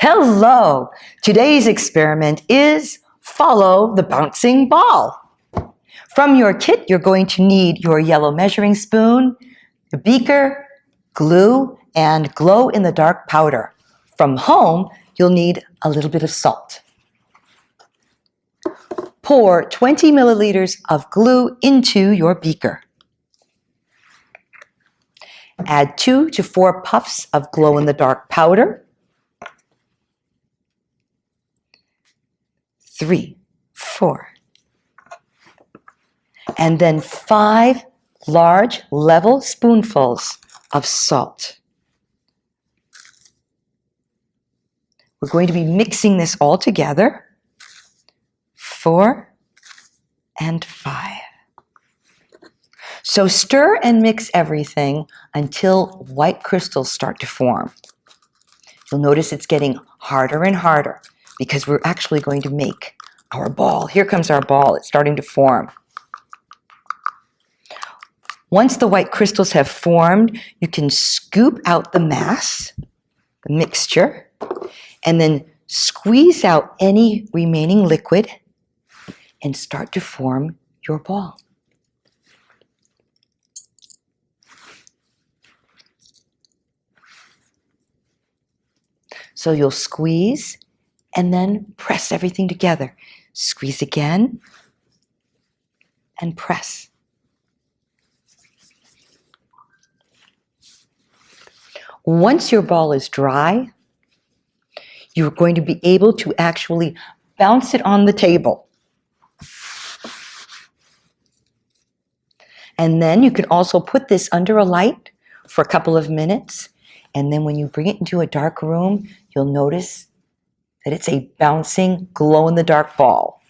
Hello! Today's experiment is follow the bouncing ball. From your kit, you're going to need your yellow measuring spoon, a beaker, glue, and glow-in-the-dark powder. From home, you'll need a little bit of salt. Pour 20 milliliters of glue into your beaker. Add 2 to 4 puffs of glow-in-the-dark powder. 3, 4. And then 5 large level spoonfuls of salt. We're going to be mixing this all together. 4 and 5. So stir and mix everything until white crystals start to form. You'll notice it's getting harder and harder because we're actually going to make our ball. Here comes our ball. It's starting to form. Once the white crystals have formed, you can scoop out the mass, the mixture, and then squeeze out any remaining liquid and start to form your ball. So you'll squeeze and then press everything together. Squeeze again and press. Once your ball is dry, you're going to be able to actually bounce it on the table. And then you can also put this under a light for a couple of minutes. And then when you bring it into a dark room, you'll notice that it's a bouncing glow-in-the-dark ball.